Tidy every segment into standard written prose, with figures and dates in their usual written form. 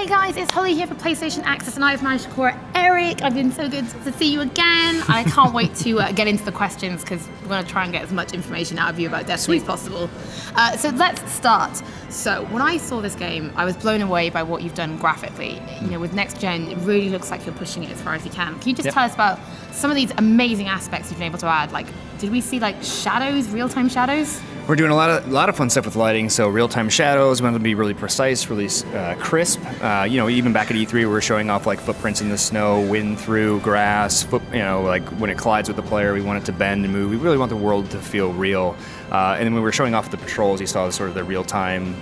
Hey guys, it's Hollie here for PlayStation Access, and I've managed to call Eric. I've been so good to see you again. I can't wait to get into the questions because we're going to try and get as much information out of you about Destiny as possible. So let's start. So when I saw this game, I was blown away by what you've done graphically. You know, with next gen, it really looks like you're pushing it as far as you can. Can you just tell us about some of these amazing aspects you've been able to add? Like, did we see like shadows, real-time shadows? We're doing a lot of fun stuff with lighting. So real-time shadows, we want them to be really precise, really crisp. You know, even back at E3, we were showing off like footprints in the snow, wind through grass. Like when it collides with the player, we want it to bend and move. We really want the world to feel real. And then when we were showing off the patrols, you saw sort of the real-time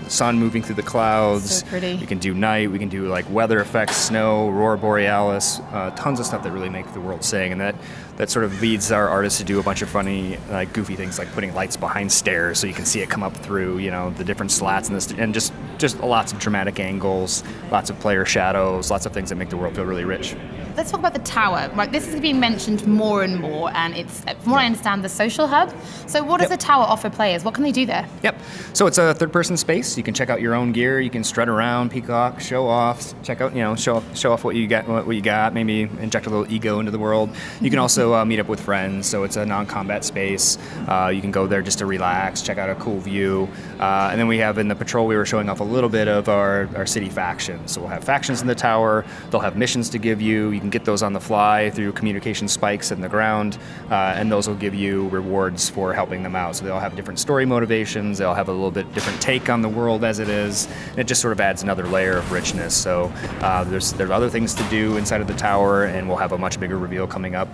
sun moving through the clouds. So pretty. We can do night. We can do like weather effects, snow, aurora borealis, tons of stuff that really make the world sing. And that sort of leads our artists to do a bunch of funny, like goofy things, like putting lights behind stairs so you can see it come up through, you know, the different slats and just lots of dramatic angles, lots of player shadows, lots of things that make the world feel really rich. Let's talk about the tower. Right, this is being mentioned more and more, and it's, from what I understand, the social hub. So what does the tower offer players? What can they do there? Yep. So it's a third-person space. You can check out your own gear. You can strut around, peacock, show off, check out, you know, show off what you got. Maybe inject a little ego into the world. You can also meet up with friends. So it's a non-combat space. You can go there just to relax, check out a cool view. And then we have in the patrol, we were showing off a little bit of our city factions. So we'll have factions in the tower. They'll have missions to give you. You can get those on the fly through communication spikes in the ground, and those will give you rewards for helping them out. So they'll have different story motivations. They'll have a little bit different take on the world as it is. And it just sort of adds another layer of richness. So there's other things to do inside of the tower, and we'll have a much bigger reveal coming up,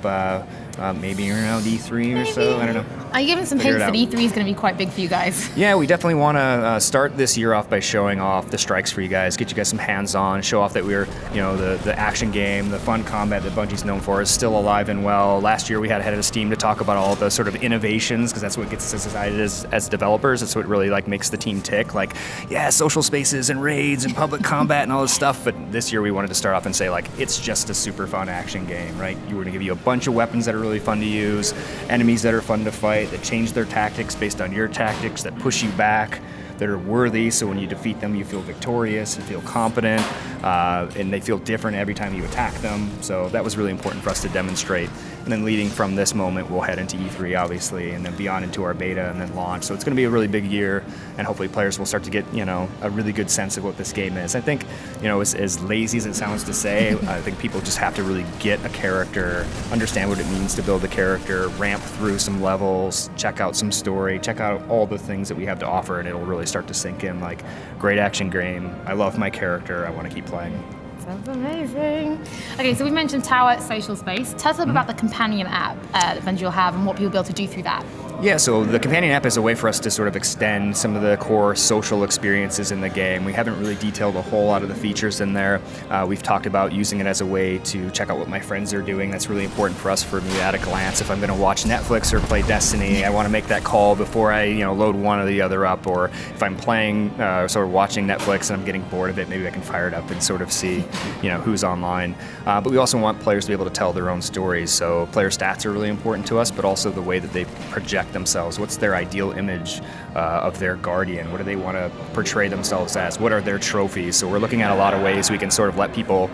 maybe around E3 or so. I don't know. Are you giving some hints that E3 is going to be quite big for you guys? Yeah, we definitely want to start this year off by showing off the strikes for you guys, get you guys some hands-on, show off that we're, you know, the action game, the fun combat that Bungie's known for is still alive and well. Last year we had a head of Steam to talk about all the sort of innovations, because that's what gets us excited as developers. It's what really like makes the team tick. Like, yeah, social spaces and raids and public combat and all this stuff. But this year we wanted to start off and say like, it's just a super fun action game, right? We're going to give you a bunch of weapons that are really fun to use, enemies that are fun to fight, that change their tactics based on your tactics, that push you back, that are worthy, so when you defeat them you feel victorious and feel competent, and they feel different every time you attack them. So that was really important for us to demonstrate. And then leading from this moment, we'll head into E3 obviously, and then beyond into our beta and then launch. So it's going to be a really big year, and hopefully players will start to get, you know, a really good sense of what this game is. I think, you know, as lazy as it sounds to say, I think people just have to really get a character, understand what it means to build a character, ramp through some levels, check out some story, check out all the things that we have to offer, and it'll really start to sink in. Like, great action game, I love my character, I want to keep playing. Sounds amazing. Okay, so we mentioned Tower Social Space. Tell us a little bit about the companion app that Bungie will have and what people will be able to do through that. Yeah, so the companion app is a way for us to sort of extend some of the core social experiences in the game. We haven't really detailed a whole lot of the features in there. We've talked about using it as a way to check out what my friends are doing. That's really important for us, for me at a glance. If I'm going to watch Netflix or play Destiny, I want to make that call before I, you know, load one or the other up. Or if I'm playing, sort of watching Netflix and I'm getting bored of it, maybe I can fire it up and sort of see, you know, who's online. But we also want players to be able to tell their own stories. So player stats are really important to us, but also the way that they project themselves. What's their ideal image of their guardian? What do they want to portray themselves as? What are their trophies? So we're looking at a lot of ways we can sort of let people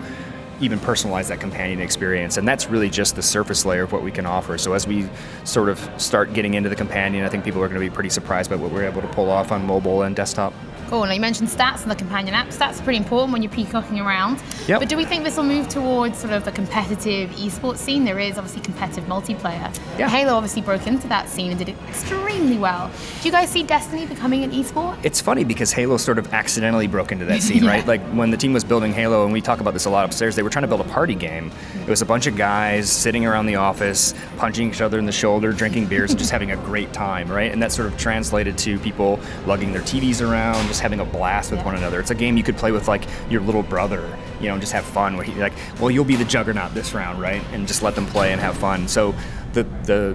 even personalize that companion experience, and that's really just the surface layer of what we can offer. So as we sort of start getting into the companion, I think people are going to be pretty surprised by what we're able to pull off on mobile and desktop. Cool. Now you mentioned stats in the companion app. Stats are pretty important when you're peacocking around. Yep. But do we think this will move towards sort of the competitive esports scene? There is obviously competitive multiplayer. Yeah. Halo obviously broke into that scene and did extremely well. Do you guys see Destiny becoming an esport? It's funny because Halo sort of accidentally broke into that scene, right? Like when the team was building Halo, and we talk about this a lot upstairs, they were trying to build a party game. It was a bunch of guys sitting around the office, punching each other in the shoulder, drinking beers, and just having a great time, right? And that sort of translated to people lugging their TVs around, just having a blast with one another. It's a game you could play with like your little brother, you know, and just have fun. Where like, well, you'll be the juggernaut this round, right? And just let them play and have fun. So the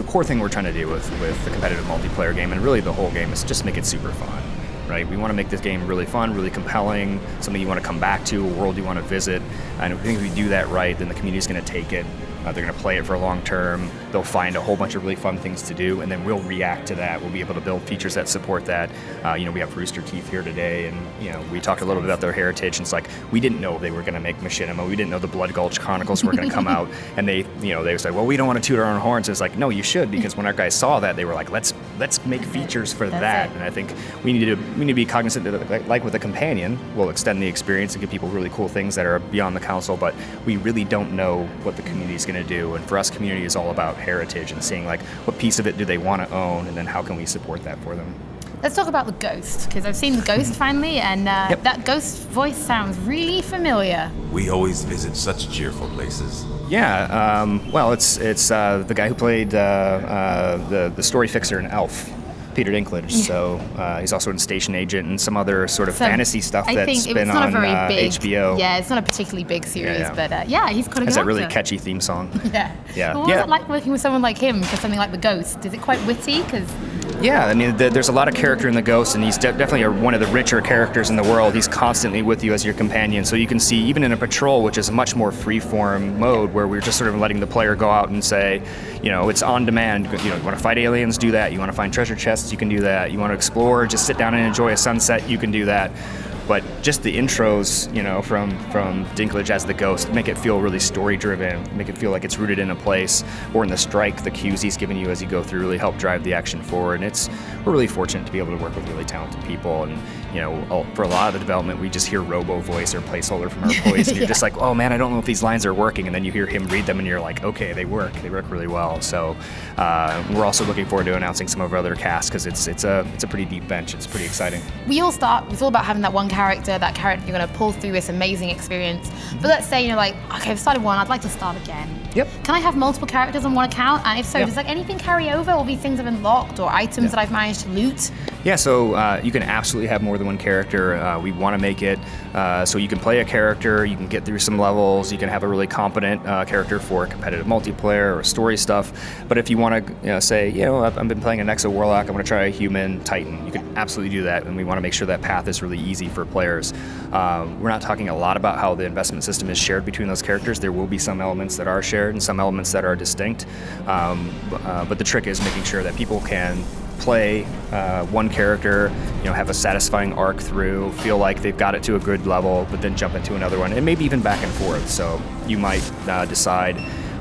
core thing we're trying to do with the competitive multiplayer game, and really the whole game, is just make it super fun. right? We want to make this game really fun, really compelling, something you want to come back to, a world you want to visit. And if we think we do that right, then the community's going to take it. They're going to play it for long term. They'll find a whole bunch of really fun things to do, and then we'll react to that. We'll be able to build features that support that. We have Rooster Teeth here today, and we talked a little bit about their heritage. And it's like, we didn't know they were going to make Machinima. We didn't know the Blood Gulch Chronicles were going to come out. And they said, well, we don't want to toot our own horns. It's like, no, you should, because when our guys saw that, they were like, let's make features for that. And I think we need to be cognizant that, like with a companion, we'll extend the experience and give people really cool things that are beyond the console. But we really don't know what the community is going to do. And for us, community is all about heritage and seeing like what piece of it do they want to own, and then how can we support that for them. Let's talk about the Ghost, because I've seen the Ghost finally, and that Ghost voice sounds really familiar. We always visit such cheerful places. Yeah, well, it's the guy who played the story fixer in Elf, Peter Dinklage. So he's also in Station Agent and some other sort of fantasy stuff that's been on HBO. Yeah, it's not a particularly big series, but he's got a Has that really catchy theme song. Yeah. What was it like working with someone like him for something like The Ghost? Is it quite witty? Yeah, I mean, there's a lot of character in The Ghost, and he's definitely one of the richer characters in the world. He's constantly with you as your companion, so you can see, even in a patrol, which is a much more free-form mode, where we're just sort of letting the player go out and say, it's on demand. You want to fight aliens, do that. You want to find treasure chests, you can do that. You want to explore, just sit down and enjoy a sunset, you can do that. But just the intros, from Dinklage as the Ghost, make it feel really story-driven, make it feel like it's rooted in a place, or in the strike, the cues he's giving you as you go through really help drive the action forward. And we're really fortunate to be able to work with really talented people. And for a lot of the development, we just hear robo voice or placeholder from our voice, and you're just like, oh man, I don't know if these lines are working. And then you hear him read them, and you're like, okay, they work really well. So we're also looking forward to announcing some of our other casts, because it's a pretty deep bench. It's pretty exciting. We all start. It's all about having that one character you're going to pull through this amazing experience. But let's say okay, I've started one, I'd like to start again. Yep. Can I have multiple characters on one account? And if so, does anything carry over? All these things I've unlocked or items that I've managed to loot? Yeah, so you can absolutely have more than one character. We want to make it so you can play a character, you can get through some levels, you can have a really competent character for competitive multiplayer or story stuff. But if you want to say, I've been playing an Exo Warlock, I'm going to try a human Titan, you can absolutely do that. And we want to make sure that path is really easy for players. We're not talking a lot about how the investment system is shared between those characters. There will be some elements that are shared and some elements that are distinct. But the trick is making sure that people can play one character, have a satisfying arc through, feel like they've got it to a good level, but then jump into another one, and maybe even back and forth. So you might decide,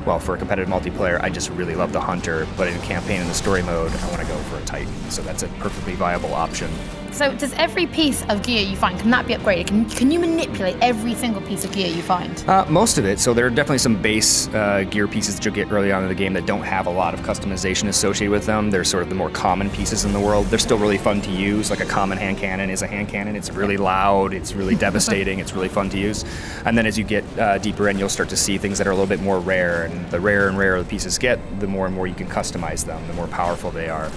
well, for a competitive multiplayer, I just really love the Hunter, but in campaign in the story mode, I want to go for a Titan. So that's a perfectly viable option. So does every piece of gear you find, can that be upgraded? Can you manipulate every single piece of gear you find? Most of it. So there are definitely some base gear pieces that you'll get early on in the game that don't have a lot of customization associated with them. They're sort of the more common pieces in the world. They're still really fun to use. Like a common hand cannon is a hand cannon. It's really loud. It's really devastating. It's really fun to use. And then as you get deeper in, you'll start to see things that are a little bit more rare. And the rarer and rarer the pieces get, the more and more you can customize them, the more powerful they are.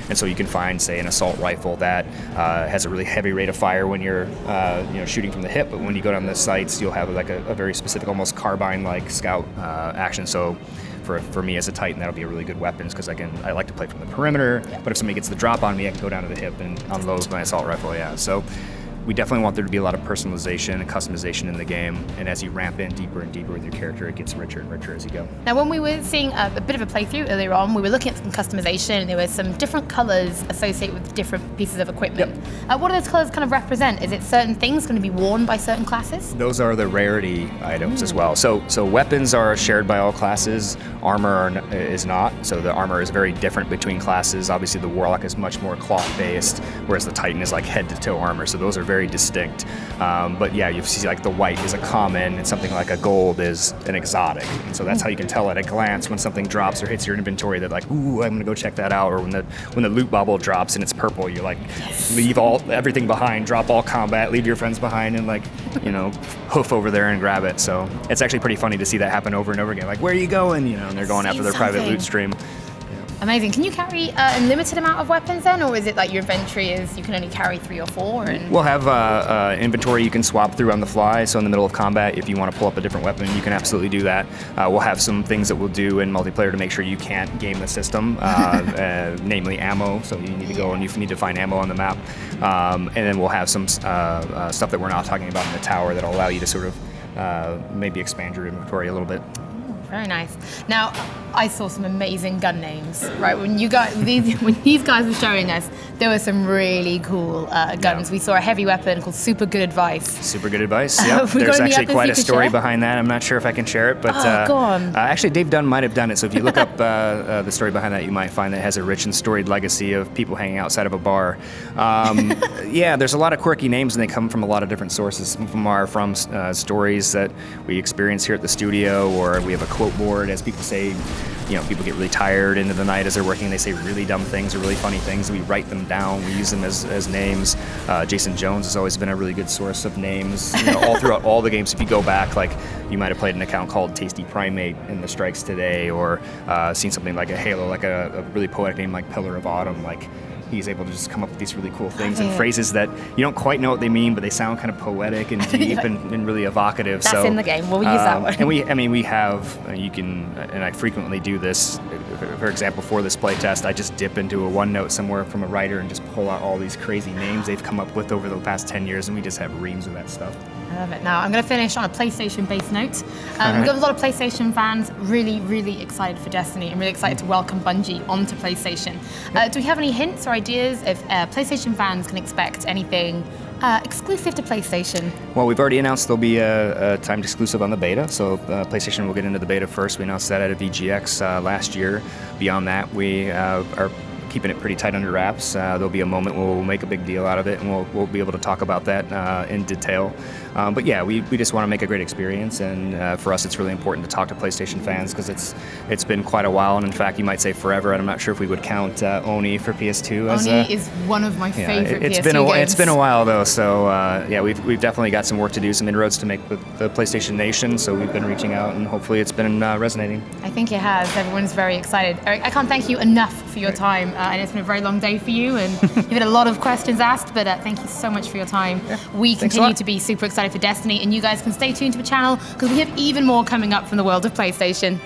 And so you can find, say, an assault rifle that has a really heavy rate of fire when you're shooting from the hip, but when you go down the sights, you'll have like a very specific, almost carbine-like scout action. So for me as a Titan, that'll be a really good weapon, because I like to play from the perimeter, but if somebody gets the drop on me, I can go down to the hip and unload my assault rifle, So we definitely want there to be a lot of personalization and customization in the game, and as you ramp in deeper and deeper with your character, it gets richer and richer as you go. Now, when we were seeing a bit of a playthrough earlier on, we were looking at some customization, and there were some different colors associated with different pieces of equipment. What do those colors kind of represent? Is it certain things going to be worn by certain classes? Those are the rarity items as well. So weapons are shared by all classes. Armor is not. So the armor is very different between classes. Obviously, the Warlock is much more cloth-based, whereas the Titan is like head-to-toe armor. So those are very distinct. But yeah, you see like the white is a common, and something like a gold is an exotic. And so that's how you can tell at a glance when something drops or hits your inventory that like, ooh, I'm gonna go check that out. Or when the loot bubble drops and it's purple, you like leave everything behind, drop all combat, leave your friends behind, and like, hoof over there and grab it. So it's actually pretty funny to see that happen over and over again. Like, where are you going? And they're going after their private loot stream. Amazing. Can you carry a limited amount of weapons then, or is it like your inventory is you can only carry 3 or 4? And We'll have inventory you can swap through on the fly. So in the middle of combat, if you want to pull up a different weapon, you can absolutely do that. We'll have some things that we'll do in multiplayer to make sure you can't game the system, namely ammo. So you need to go and you need to find ammo on the map. And then we'll have some stuff that we're not talking about in the tower that'll allow you to sort of maybe expand your inventory a little bit. Very nice. Now, I saw some amazing gun names, right? When these guys were showing us, there were some really cool guns. Yeah. We saw a heavy weapon called Super Good Advice. Super Good Advice, yeah. There's actually quite a story behind that. I'm not sure if I can share it, but go on. Actually, Dave Dunn might have done it. So if you look up the story behind that, you might find that it has a rich and storied legacy of people hanging outside of a bar. Yeah, there's a lot of quirky names, and they come from a lot of different sources. Some of them are from stories that we experience here at the studio, or we have a quote board, as people say. You know, people get really tired into the night as they're working. They say really dumb things or really funny things. We write them down. We use them as names. Jason Jones has always been a really good source of names. You know, all throughout all the games. If you go back, like you might have played an account called Tasty Primate in the Strikes Today, or seen something like a Halo, like a really poetic name like Pillar of Autumn. Like he's able to just come up with these really cool things and phrases that you don't quite know what they mean, but they sound kind of poetic and deep and really evocative. That's in the game. We'll use that one. And we have, you can, and I frequently do this, for example, for this playtest, I just dip into a OneNote somewhere from a writer and just pull out all these crazy names they've come up with over the past 10 years, and we just have reams of that stuff. I love it. Now, I'm going to finish on a PlayStation-based note. We've got a lot of PlayStation fans really, really excited for Destiny and really excited to welcome Bungie onto PlayStation. Do we have any hints or ideas if PlayStation fans can expect anything exclusive to PlayStation? Well, we've already announced there'll be a timed exclusive on the beta, so PlayStation will get into the beta first. We announced that at a VGX last year. Beyond that, we are keeping it pretty tight under wraps. There'll be a moment where we'll make a big deal out of it, and we'll be able to talk about that in detail. But yeah, we just want to make a great experience, and for us it's really important to talk to PlayStation fans because it's been quite a while, and in fact you might say forever, and I'm not sure if we would count Oni for PS2 as Oni is one of my favorite PS2 games. It's been a while though, so yeah, we've definitely got some work to do, some inroads to make with the PlayStation Nation, so we've been reaching out, and hopefully it's been resonating. I think it has. Everyone's very excited. Eric, I can't thank you enough for your time. And it's been a very long day for you, and you've had a lot of questions asked, but thank you so much for your time. Yeah. We continue to be super excited for Destiny, and you guys can stay tuned to the channel because we have even more coming up from the world of PlayStation.